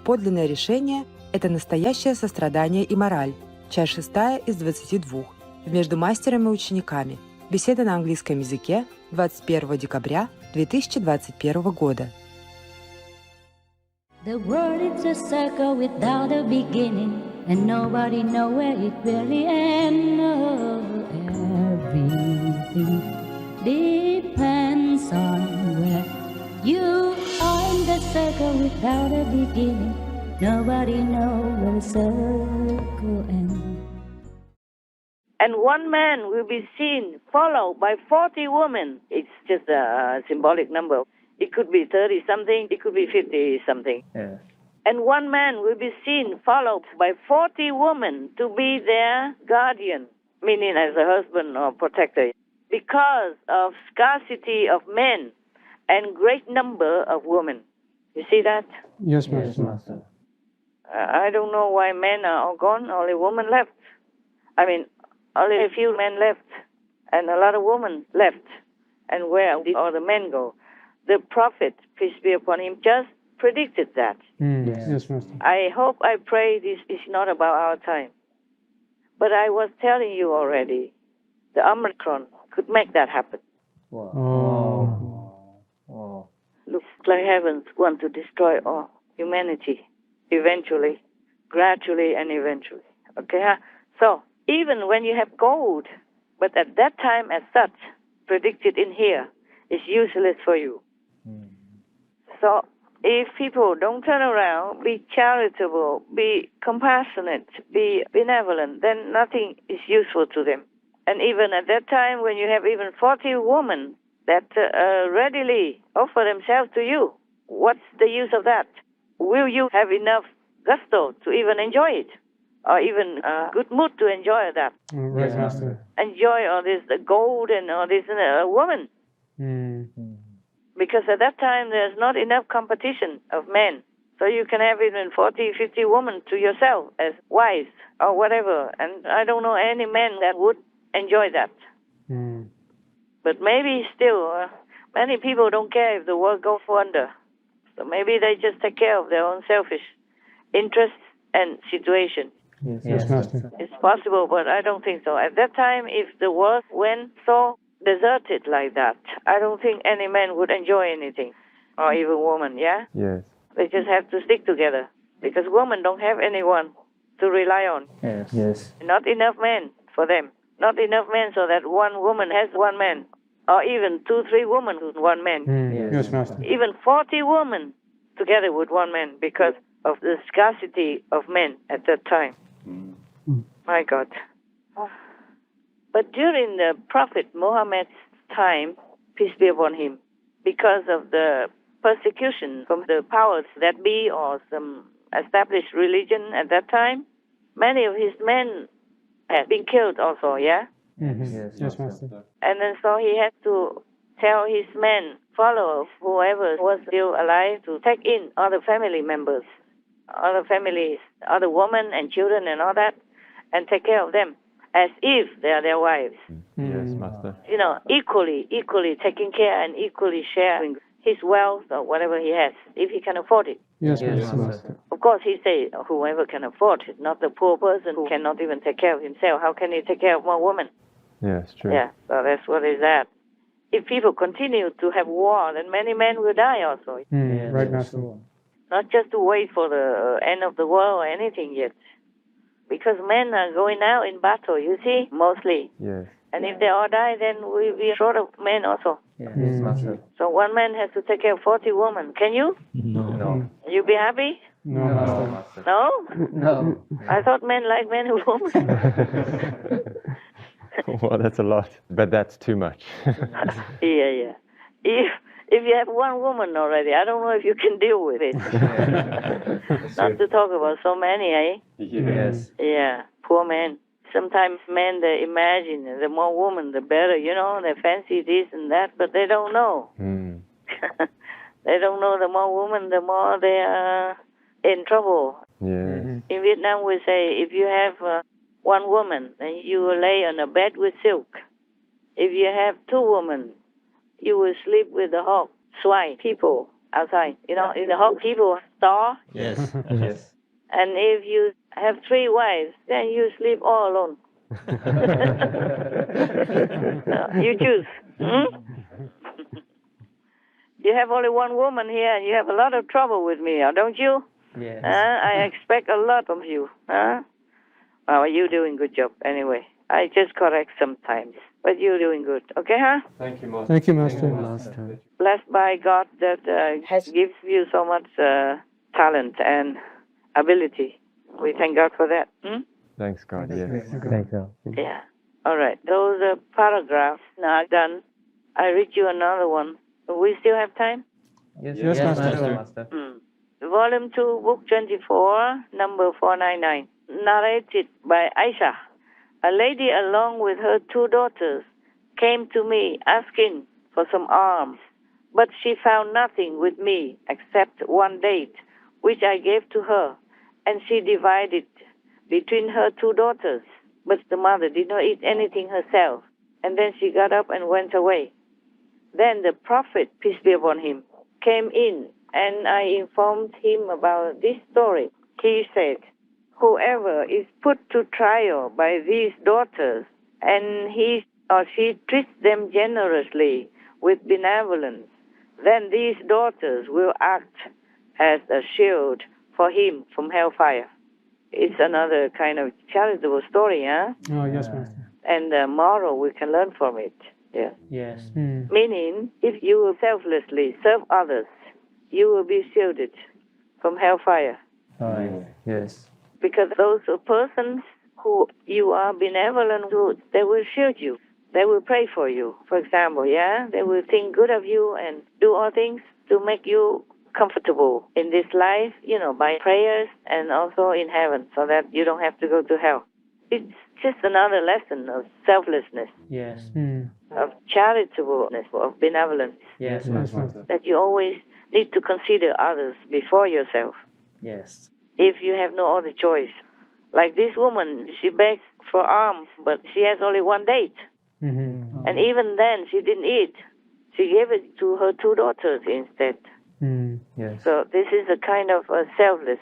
Подлинное решение – это настоящее сострадание и мораль. Часть 6 из 22. Между мастером и учениками. Беседа на английском языке 21 декабря 2021 года. The world is a circle without a beginning, and nobody knows where it really ends. Everything depends on where you are in the circle without a beginning. Nobody knows where the circle ends. And one man will be seen followed by 40 women. It's just a symbolic number. It could be 30-something, it could be 50-something. Yeah. And one man will be seen followed by 40 women to be their guardian, meaning as a husband or protector, because of scarcity of men and great number of women. You see that? Yes, Master. I don't know why men are all gone, only women left. I mean, only a few men left, and a lot of women left. And where did all the men go? The prophet, peace be upon him, just predicted that. Yes, Master. I hope, I pray this is not about our time. But I was telling you already, the Omicron could make that happen. Wow. Oh. Looks like heavens want to destroy all humanity, eventually, gradually and eventually. Okay? So, even when you have gold, but at that time as such, predicted in here, is useless for you. So, if people don't turn around, be charitable, be compassionate, be benevolent, then nothing is useful to them. And even at that time, when you have even 40 women that readily offer themselves to you, what's the use of that? Will you have enough gusto to even enjoy it? Or even good mood to enjoy that? Right, Master. Enjoy all this gold and all this woman. Because at that time, there's not enough competition of men. So you can have even 40, 50 women to yourself as wives or whatever. And I don't know any man that would enjoy that. But maybe still, many people don't care if the world goes under. So maybe they just take care of their own selfish interests and situation. Yes, Master. It's possible, but I don't think so. At that time, if the world went so deserted like that, I don't think any man would enjoy anything, or even woman, yeah? Yes. They just have to stick together, because women don't have anyone to rely on. Yes. Not enough men for them. Not enough men so that one woman has one man, or even 2, 3 women with one man. Yes, Master. Even 40 women together with one man, because of the scarcity of men at that time. My God. But during the Prophet Muhammad's time, peace be upon him, because of the persecution from the powers that be or some established religion at that time, many of his men had been killed also, yeah? Yes, Master. And then so he had to tell his men, followers, whoever was still alive, to take in other family members, other families, other women and children and all that, and take care of them as if they are their wives. Yes, Master. You know, equally taking care and equally sharing his wealth or whatever he has, if he can afford it. Yes, Master. Of course, he says whoever can afford it, not the poor person who cannot even take care of himself. How can he take care of one woman? Yes, true. Yeah, so that's what is that. If people continue to have war, then many men will die also. Right, Master. Not just to wait for the end of the world or anything yet. Because men are going out in battle, you see, mostly. Yes. And if they all die, then we'll be short of men also. Yes, Master. So one man has to take care of 40 women. Can you? No. You be happy? No, Master. No? No. I thought men like men and women. Well, that's a lot, but that's too much. Yeah. If you have one woman already, I don't know if you can deal with it. Not to talk about so many, eh? Yes. Yeah, poor men. Sometimes men, they imagine the more women, the better, you know, they fancy this and that, but they don't know. They don't know the more women, the more they are in trouble. Yes. In Vietnam, we say, if you have one woman, then you will lay on a bed with silk. If you have 2 women, you will sleep with the hawk, swine, people. outside, in the hot people store. Yes. Yes. And if you have 3 wives, then you sleep all alone. You choose. You have only one woman here, and you have a lot of trouble with me, don't you? Yes. I expect a lot from you. Well, you're doing good job anyway. I just correct sometimes, but you're doing good. Okay, huh? Thank you, Master. Thank you, Master. Blessed by God that has gives you so much talent and ability. We thank God for that. Thanks, God. Yes. Thank you. Yeah. All right. Those paragraphs now done. I read you another one. We still have time? Yes, Master. Volume 2, Book 24, number 499. Narrated by Aisha. A lady along with her 2 daughters came to me asking for some alms, but she found nothing with me except 1 date, which I gave to her, and she divided between her 2 daughters. But the mother did not eat anything herself, and then she got up and went away. Then the Prophet, peace be upon him, came in, and I informed him about this story. He said, whoever is put to trial by these daughters, and he or she treats them generously with benevolence, then these daughters will act as a shield for him from hellfire. It's another kind of charitable story, huh? Oh, yes, Master. And the moral we can learn from it. Yeah. Yes. Meaning, if you will selflessly serve others, you will be shielded from hellfire. Yes. Because those persons who you are benevolent to, they will shield you. They will pray for you, for example, yeah? They will think good of you and do all things to make you comfortable in this life, by prayers and also in heaven, so that you don't have to go to hell. It's just another lesson of selflessness, Yes. of charitableness, of benevolence, Yes, Master. that you always need to consider others before yourself. Yes. If you have no other choice. Like this woman, she begs for alms, but she has only 1 date. And even then, she didn't eat. She gave it to her 2 daughters instead. Yes. So this is a kind of a selfless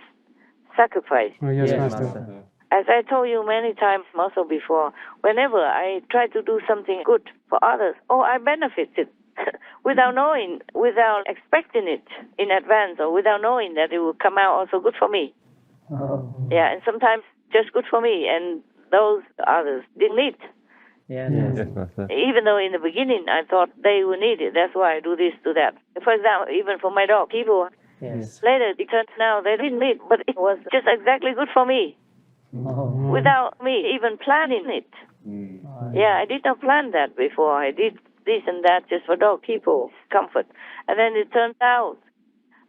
sacrifice. Oh, yes, Master. As I told you many times also before, whenever I try to do something good for others, I benefited without knowing, without expecting it in advance, or without knowing that it will come out also good for me. Yeah, and sometimes just good for me, and those others didn't need. Yes. Yes, Master. Even though in the beginning I thought they would need it, that's why I do this, do that. For example, even for my dog, people Yes. later it turns out they didn't need, but it was just exactly good for me, without me even planning it. Yeah, I did not plan that before. I did this and that just for dog people, comfort. And then it turned out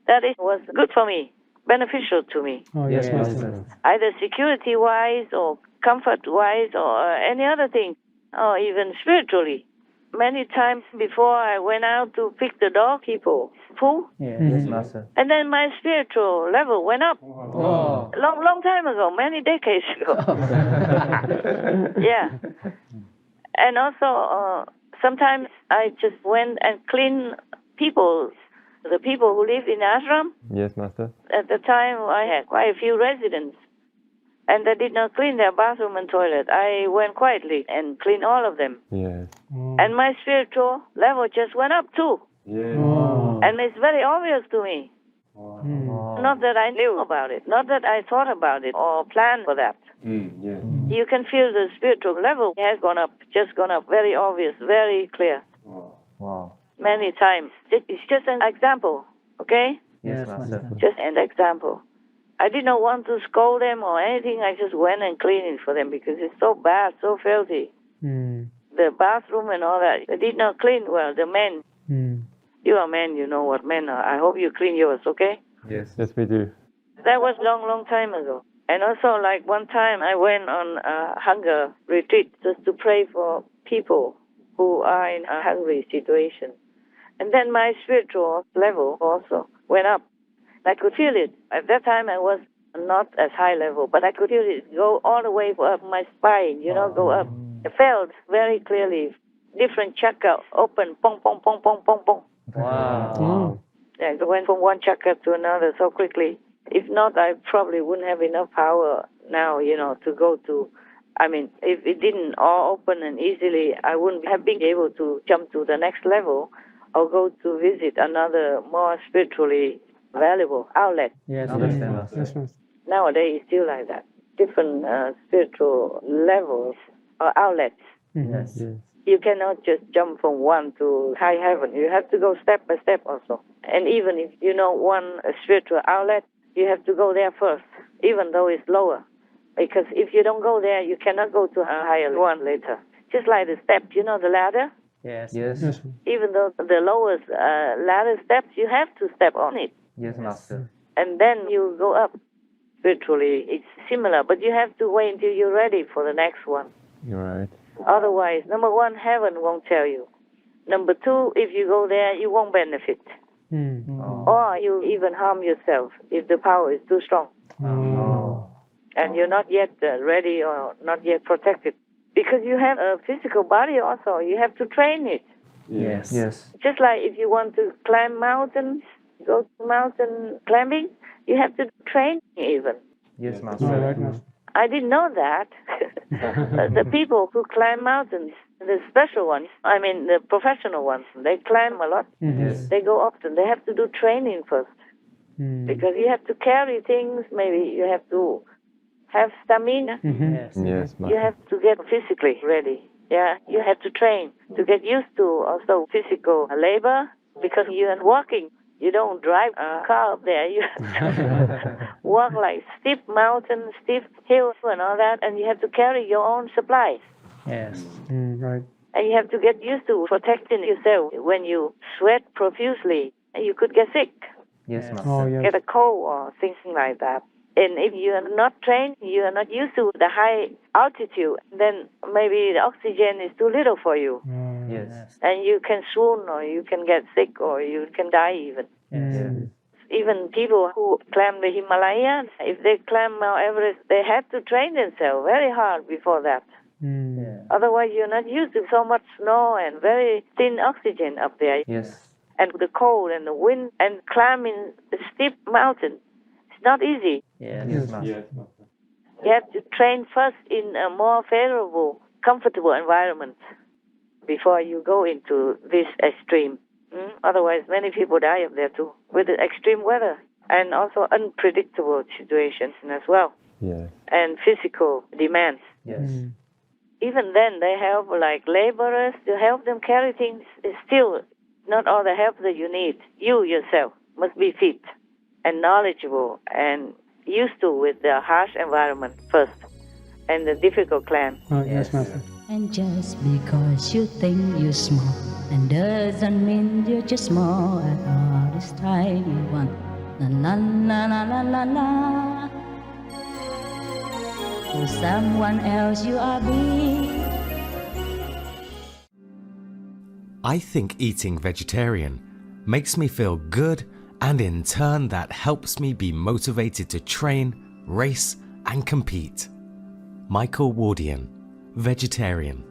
that it was good for me, beneficial to me, Oh, yes, Master. either security-wise or comfort-wise or any other thing, or even spiritually. Many times before I went out to pick the dog people food, Yes, Master. and then my spiritual level went up. Oh. Long time ago, many decades ago. Yeah. And also, sometimes I just went and cleaned the people who live in ashram. Yes, Master. At the time, I had quite a few residents, and they did not clean their bathroom and toilet. I went quietly and cleaned all of them. Yes. And my spiritual level just went up too. Yes. And it's very obvious to me. Not that I knew about it, not that I thought about it or planned for that. Yes. You can feel the spiritual level has gone up, just gone up, very obvious, very clear. Wow. Many times. It's just an example, okay? Yes, Master. Just an example. I did not want to scold them or anything. I just went and cleaned it for them because it's so bad, so filthy. The bathroom and all that, they did not clean well, the men. You are men, you know what men are. I hope you clean yours, okay? Yes. Yes, we do. That was long time ago. And also, like one time I went on a hunger retreat just to pray for people who are in a hungry situation. And then my spiritual level also went up. I could feel it. At that time I was not as high level, but I could feel it go all the way up my spine, go up. I felt very clearly different chakra open, pong, pong, pong, pong, pong, pong. Wow. I went from one chakra to another so quickly. If not, I probably wouldn't have enough power now, to go to. I mean, if it didn't all open and easily, I wouldn't have been able to jump to the next level or go to visit another more spiritually valuable outlet. Yes, Understand, Master. Master. Yes, Master. Nowadays, it's still like that. Different spiritual levels or outlets. Yes. Yes. You cannot just jump from one to high heaven. You have to go step by step also. And even if you know one spiritual outlet, you have to go there first, even though it's lower. Because if you don't go there, you cannot go to a higher one later. Just like the steps, the ladder? Yes. Yes, Yes. Master. Even though the lowest ladder steps, you have to step on it. Yes, Master. And then you go up. Spiritually, it's similar, but you have to wait until you're ready for the next one. You're right. Otherwise, number one, heaven won't tell you. Number two, if you go there, you won't benefit. Oh. Or you even harm yourself if the power is too strong. Oh. And you're not yet ready or not yet protected. Because you have a physical body also. You have to train it. Yes. Yes. Just like if you want to climb mountains, go to mountain climbing, you have to train even. Yes, All Master. right, Master. I didn't know that. The people who climb mountains, the special ones, I mean the professional ones, they climb a lot. Yes. They go often. They have to do training first. Because you have to carry things, maybe you have to have stamina. Yes. Yes, You Master. have to get physically ready. Yeah, you have to train to get used to also physical labor because you're walking. You don't drive a car up there. You walk like steep mountains, steep hills and all that, and you have to carry your own supplies. Yes. Right. And you have to get used to protecting yourself. When you sweat profusely, you could get sick, Yes, Oh, Master. yes. get a cold or things like that. And if you are not trained, you are not used to the high altitude, then maybe the oxygen is too little for you. Yes. And you can swoon or you can get sick or you can die even. Yes. Even people who climb the Himalayas, if they climb Mount Everest, they had to train themselves very hard before that. Yeah. Otherwise, you're not used to so much snow and very thin oxygen up there. Yes. And the cold and the wind and climbing a steep mountain. It's not easy. Yes, Master. You have to train first in a more favorable, comfortable environment before you go into this extreme. Otherwise, many people die up there too, with the extreme weather and also unpredictable situations as well, Yes. and physical demands. Yes. Even then, they help like laborers to help them carry things. It's still not all the help that you need. You yourself must be fit and knowledgeable and used to with the harsh environment first and the difficult climb. Oh, yes, Master. And just because you think you're small, and doesn't mean you're just small at all this time you want. La la la la la la la. For someone else you are big. I think eating vegetarian makes me feel good, and in turn that helps me be motivated to train, race and compete. Michael Wardian, vegetarian.